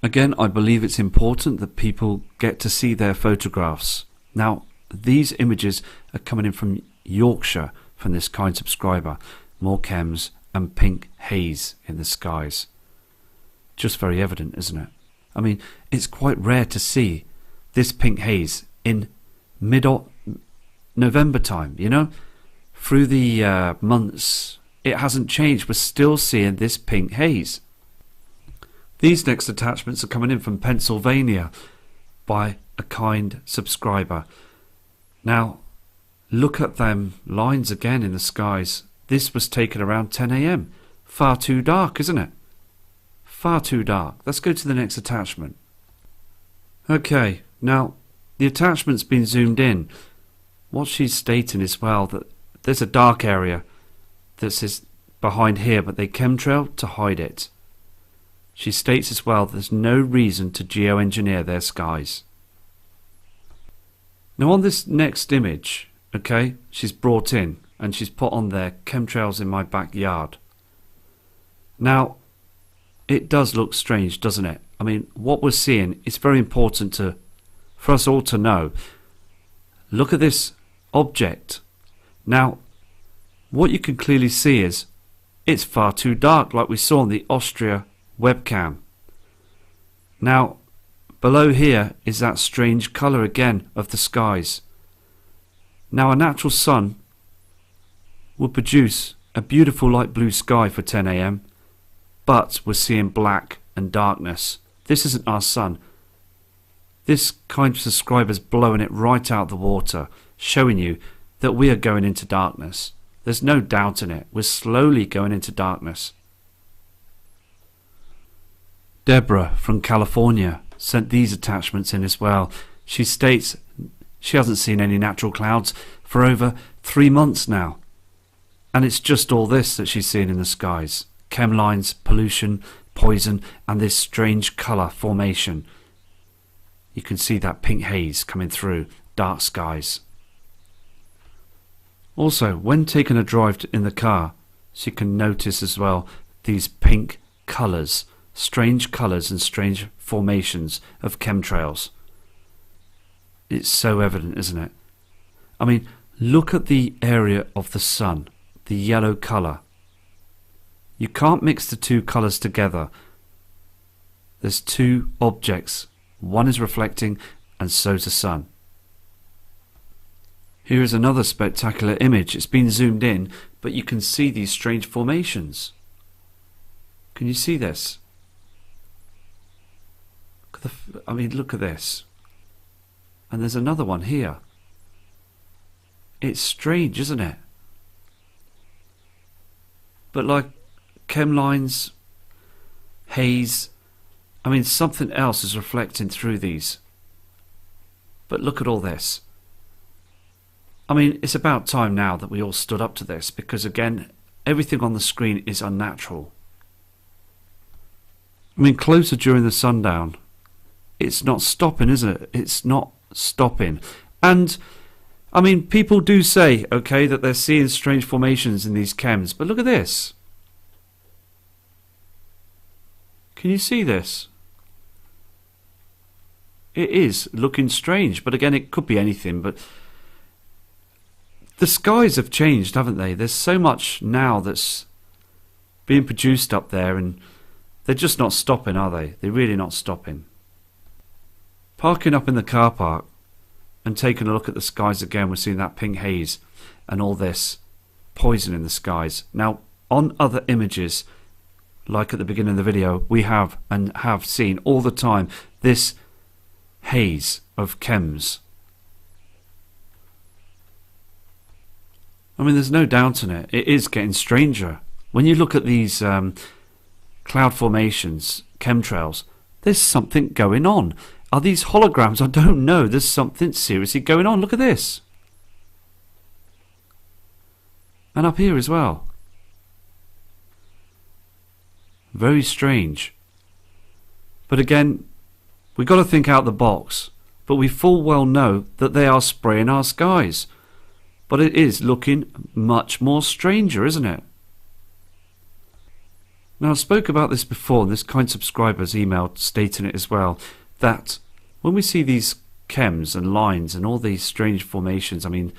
Again, I believe it's important that people get to see their photographs. Now, these images are coming in from Yorkshire from this kind subscriber. More chems and pink haze in the skies. Just very evident, isn't it? I mean, it's quite rare to see this pink haze in mid-November time, you know? Through the months, it hasn't changed. We're still seeing this pink haze. These next attachments are coming in from Pennsylvania by a kind subscriber. Now, look at them lines again in the skies. This was taken around 10 AM. Far too dark, isn't it? Far too dark. Let's go to the next attachment. Okay, now the attachment's been zoomed in. What she's stating is, well, that there's a dark area that's behind here, but they chemtrail to hide it. She states as well there's no reason to geoengineer their skies. Now on this next image, okay, she's brought in and she's put on there chemtrails in my backyard. Now, it does look strange, doesn't it? I mean, what we're seeing, it's very important for us all to know. Look at this object. Now, what you can clearly see is it's far too dark, like we saw on the Austria webcam. Now, below here is that strange colour again of the skies. Now, a natural sun would produce a beautiful light blue sky for 10 AM, but we're seeing black and darkness. This isn't our sun. This kind of subscriber's blowing it right out the water, showing you that we are going into darkness. There's no doubt in it. We're slowly going into darkness. Deborah from California sent these attachments in as well. She states she hasn't seen any natural clouds for over 3 months now. And it's just all this that she's seeing in the skies. Chem lines, pollution, poison, and this strange colour formation. You can see that pink haze coming through, dark skies. Also, when taking a drive in the car, she can notice as well these pink colours, strange colours and strange formations of chemtrails. It's so evident, isn't it? I mean, look at the area of the sun, the yellow colour. You can't mix the two colours together. There's two objects. One is reflecting and so's the sun. Here is another spectacular image. It's been zoomed in, but you can see these strange formations. Can you see this? I mean, look at this. And there's another one here. It's strange, isn't it? But like chem lines, haze, I mean, something else is reflecting through these. But look at all this. I mean, it's about time now that we all stood up to this, because again, everything on the screen is unnatural. I mean, closer during the sundown, it's not stopping, isn't it? It's not stopping. And I mean, people do say, okay, that they're seeing strange formations in these chems, but look at this. Can you see this? It is looking strange, but again, it could be anything. But the skies have changed, haven't they? There's so much now that's being produced up there, and they're just not stopping, are they? They're really not stopping. Parking up in the car park and taking a look at the skies again, we're seeing that pink haze and all this poison in the skies. Now, on other images, like at the beginning of the video, we have seen all the time this haze of chems. I mean, there's no doubt in it. It is getting stranger. When you look at these cloud formations, chemtrails, there's something going on. Are these holograms? I don't know. There's something seriously going on. Look at this. And up here as well. Very strange. But again, we've got to think out the box. But we full well know that they are spraying our skies. But it is looking much more stranger, isn't it? Now, I spoke about this before, and this kind subscriber's emailed stating it as well, that when we see these chems and lines and all these strange formations, I mean,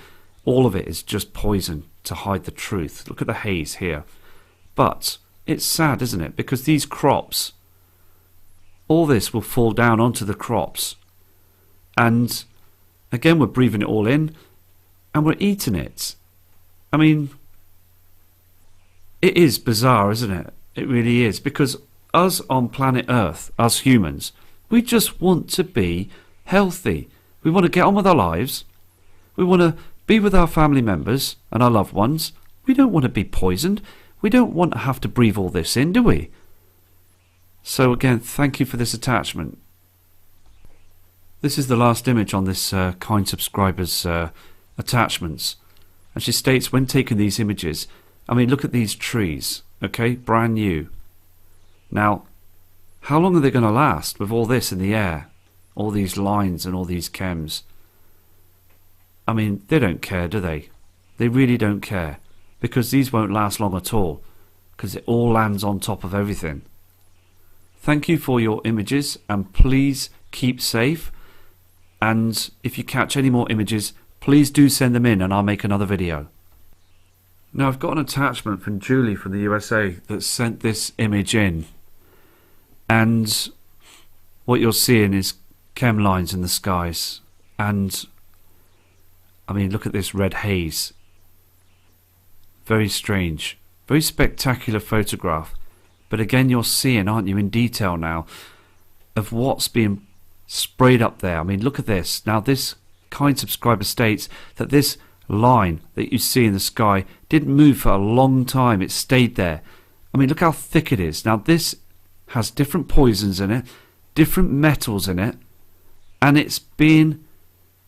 all of it is just poison to hide the truth. Look at the haze here. But it's sad, isn't it? Because these crops, all this will fall down onto the crops. And again, we're breathing it all in and we're eating it. I mean, it is bizarre, isn't it? It really is, because us on planet Earth, us humans, we just want to be healthy. We want to get on with our lives. We want to be with our family members and our loved ones. We don't want to be poisoned. We don't want to have to breathe all this in, do we? So again, thank you for this attachment. This is the last image on this kind subscriber's attachments. And she states, when taking these images, I mean, look at these trees, okay, brand new. Now, how long are they going to last with all this in the air? All these lines and all these chems. I mean, they don't care, do they? They really don't care. Because these won't last long at all. Because it all lands on top of everything. Thank you for your images, and please keep safe. And if you catch any more images, please do send them in and I'll make another video. Now, I've got an attachment from Julie from the USA that sent this image in. And what you're seeing is chem lines in the skies. And I mean, look at this red haze. Very strange. Very spectacular photograph. But again, you're seeing, aren't you, in detail now, of what's being sprayed up there. I mean, look at this. Now, this kind subscriber states that this line that you see in the sky didn't move for a long time. It stayed there. I mean, look how thick it is. Now, this has different poisons in it, different metals in it, and it's being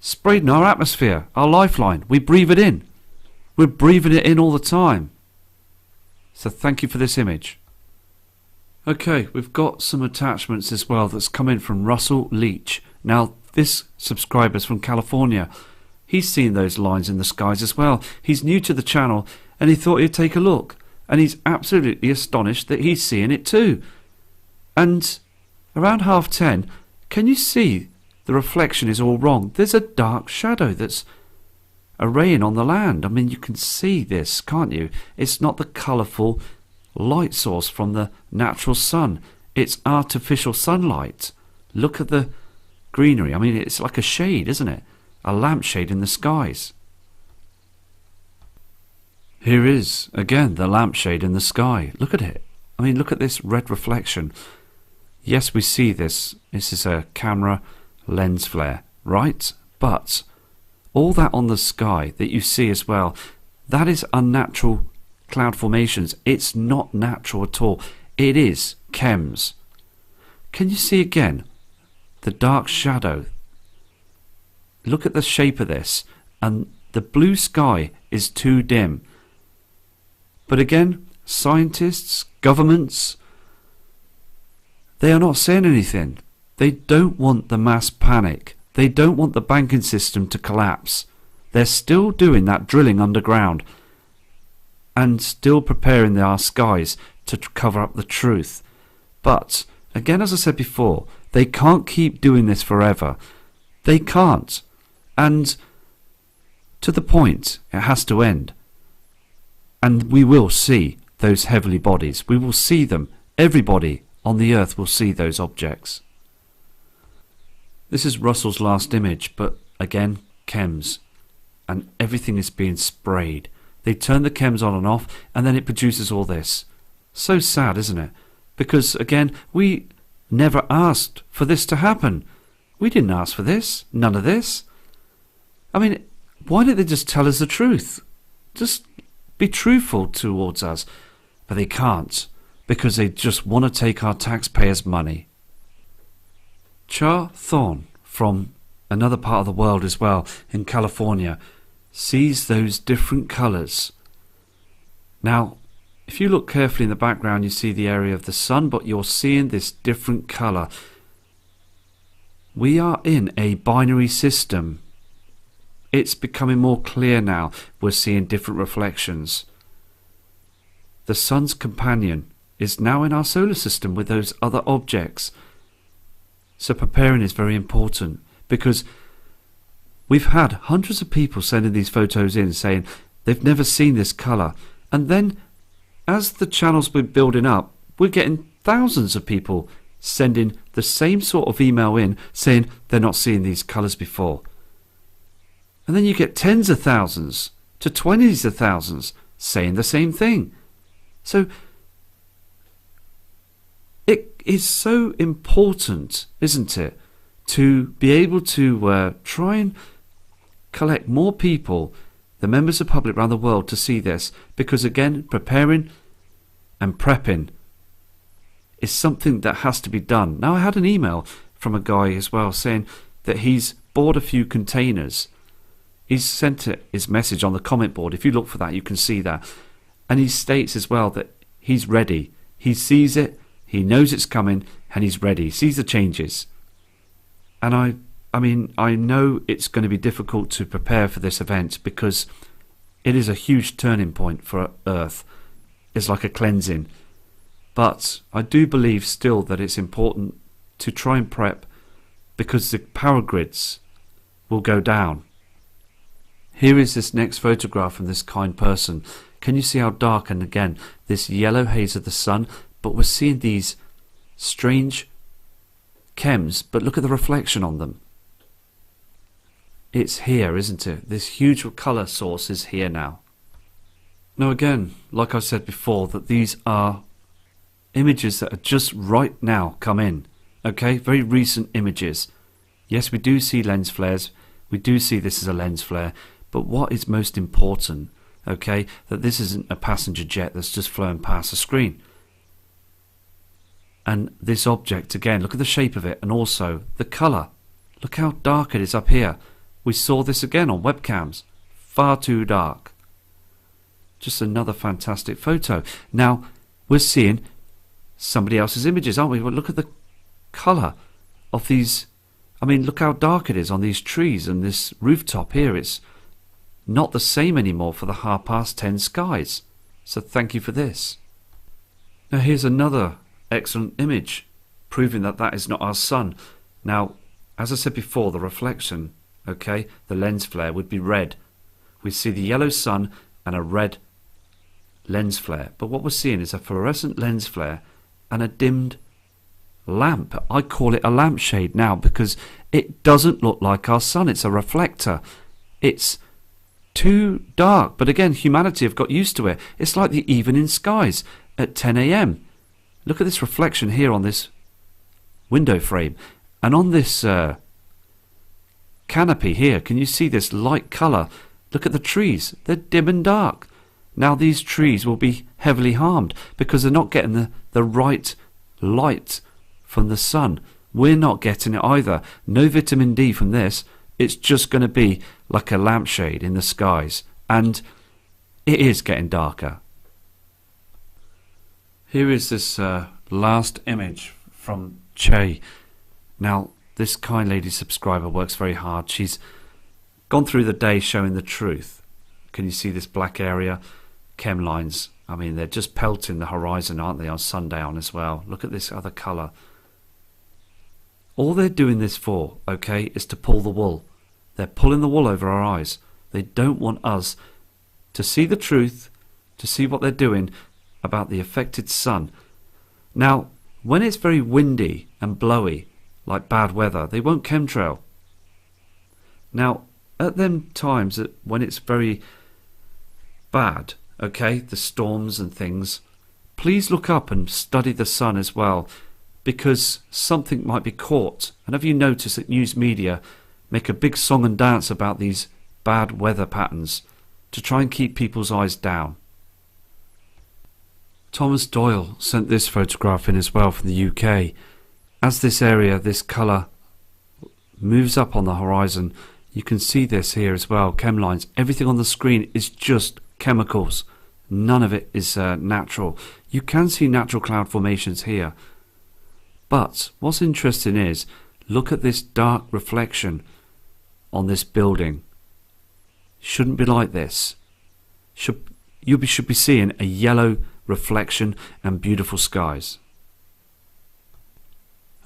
sprayed in our atmosphere, our lifeline. We breathe it in. We're breathing it in all the time. So thank you for this image. Okay, we've got some attachments as well that's come in from Russell Leach. Now, this subscriber's from California. He's seen those lines in the skies as well. He's new to the channel and he thought he'd take a look. And he's absolutely astonished that he's seeing it too. And around 10:30, can you see the reflection is all wrong? There's a dark shadow that's arraying on the land. I mean, you can see this, can't you? It's not the colourful light source from the natural sun. It's artificial sunlight. Look at the greenery. I mean, it's like a shade, isn't it? A lampshade in the skies. Here is, again, the lampshade in the sky. Look at it. I mean, look at this red reflection. Yes, we see this. This is a camera lens flare, right? But all that on the sky that you see as well, that is unnatural cloud formations. It's not natural at all. It is chems. Can you see again the dark shadow? Look at the shape of this, and the blue sky is too dim. But again, scientists, governments, they are not saying anything. They don't want the mass panic. They don't want the banking system to collapse. They're still doing that drilling underground and still preparing our skies to cover up the truth. But again, as I said before, they can't keep doing this forever. They can't. And to the point, it has to end. And we will see those heavenly bodies. We will see them. Everybody on the earth will see those objects. This is Russell's last image, but again, chems. And everything is being sprayed. They turn the chems on and off, and then it produces all this. So sad, isn't it? Because, again, we never asked for this to happen. We didn't ask for this. None of this. I mean, why didn't they just tell us the truth? Just be truthful towards us. But they can't, because they just want to take our taxpayers' money. Char Thorne, from another part of the world as well, in California, sees those different colours. Now, if you look carefully in the background, you see the area of the sun, but you're seeing this different colour. We are in a binary system. It's becoming more clear now. We're seeing different reflections. The sun's companion is now in our solar system with those other objects. So preparing is very important, because we've had hundreds of people sending these photos in saying they've never seen this colour. And then as the channel's been building up, we're getting thousands of people sending the same sort of email in saying they're not seeing these colours before. And then you get tens of thousands to 20s of thousands saying the same thing. So it is so important, isn't it, to be able to try and collect more people, the members of the public around the world, to see this, because again, preparing and prepping is something that has to be done. Now, I had an email from a guy as well saying that he's bought a few containers. He's sent his message on the comment board. If you look for that, you can see that. And he states as well that he's ready. He sees it, he knows it's coming, and he's ready. He sees the changes. And I mean, I know it's going to be difficult to prepare for this event because it is a huge turning point for Earth. It's like a cleansing. But I do believe still that it's important to try and prep because the power grids will go down. Here is this next photograph from this kind person. Can you see how dark? And again, this yellow haze of the sun, but we're seeing these strange chems, but look at the reflection on them. It's here, isn't it? This huge colour source is here now. Now again, like I said before, that these are images that are just right now come in. Okay, very recent images. Yes, we do see lens flares. We do see this as a lens flare. But what is most important, okay, that this isn't a passenger jet that's just flown past the screen. And this object, again, look at the shape of it and also the colour. Look how dark it is up here. We saw this again on webcams. Far too dark. Just another fantastic photo. Now, we're seeing somebody else's images, aren't we? Well, look at the colour of these. I mean, look how dark it is on these trees and this rooftop here. It's not the same anymore for the 10:30 skies. So thank you for this. Now here's another excellent image proving that that is not our sun. Now, as I said before, the reflection, okay, the lens flare would be red. We see the yellow sun and a red lens flare. But what we're seeing is a fluorescent lens flare and a dimmed lamp. I call it a lampshade now because it doesn't look like our sun. It's a reflector. It's too dark. But again, humanity have got used to it. It's like the evening skies at 10 a.m. Look at this reflection here on this window frame. And on this canopy here, can you see this light colour? Look at the trees. They're dim and dark. Now these trees will be heavily harmed because they're not getting the right light from the sun. We're not getting it either. No vitamin D from this. It's just going to be like a lampshade in the skies. And it is getting darker. Here is this last image from Che. Now, this kind lady subscriber works very hard. She's gone through the day showing the truth. Can you see this black area? Chem lines. I mean, they're just pelting the horizon, aren't they, on sundown as well. Look at this other colour. All they're doing this for, okay, is to pull the wool. They're pulling the wool over our eyes. They don't want us to see the truth, to see what they're doing about the affected sun. Now, when it's very windy and blowy, like bad weather, they won't chemtrail. Now, at them times when it's very bad, okay, the storms and things, please look up and study the sun as well, because something might be caught. And have you noticed that news media make a big song and dance about these bad weather patterns to try and keep people's eyes down? Thomas Doyle sent this photograph in as well from the UK. As this area, this colour moves up on the horizon, you can see this here as well, chem lines. Everything on the screen is just chemicals. None of it is natural. You can see natural cloud formations here. But what's interesting is, look at this dark reflection on this building. Shouldn't be like this. You should be seeing a yellow reflection and beautiful skies.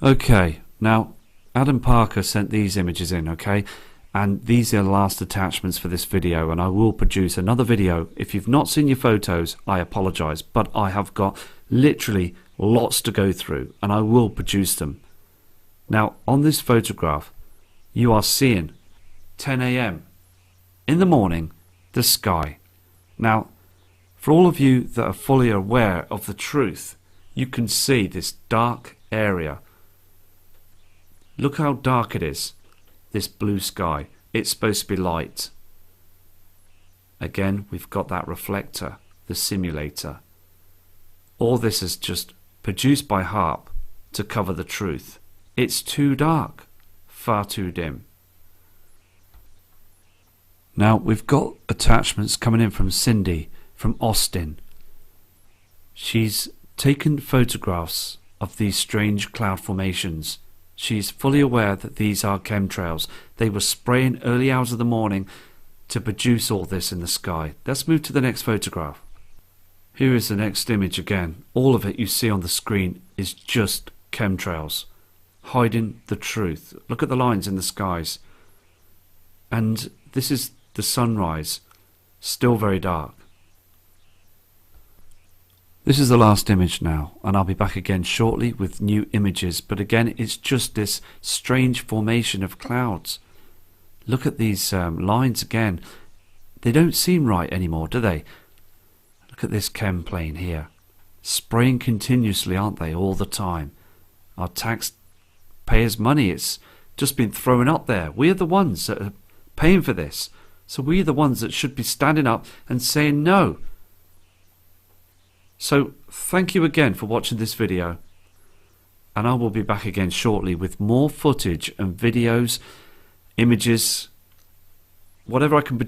Okay, now Adam Parker sent these images in, okay, and these are the last attachments for this video, and I will produce another video. If you've not seen your photos, I apologise, but I have got literally lots to go through, and I will produce them. Now on this photograph you are seeing 10 a.m. in the morning, the sky. Now for all of you that are fully aware of the truth, you can see this dark area. Look how dark it is, this blue sky. It's supposed to be light. Again, we've got that reflector, the simulator. All this is just produced by HARP to cover the truth. It's too dark, far too dim. Now we've got attachments coming in from Cindy from Austin. She's taken photographs of these strange cloud formations. She's fully aware that these are chemtrails. They were spraying early hours of the morning to produce all this in the sky. Let's move to the next photograph. Here is the next image again. All of it you see on the screen is just chemtrails, hiding the truth. Look at the lines in the skies. And this is the sunrise, still very dark. This is the last image now, and I'll be back again shortly with new images, but again it's just this strange formation of clouds. Look at these lines again. They don't seem right anymore, do they? Look at this chem plane here. Spraying continuously, aren't they, all the time? Our taxpayers' money, it's just been thrown up there. We're the ones that are paying for this. So we're the ones that should be standing up and saying no. So thank you again for watching this video, and I will be back again shortly with more footage and videos, images, whatever I can produce.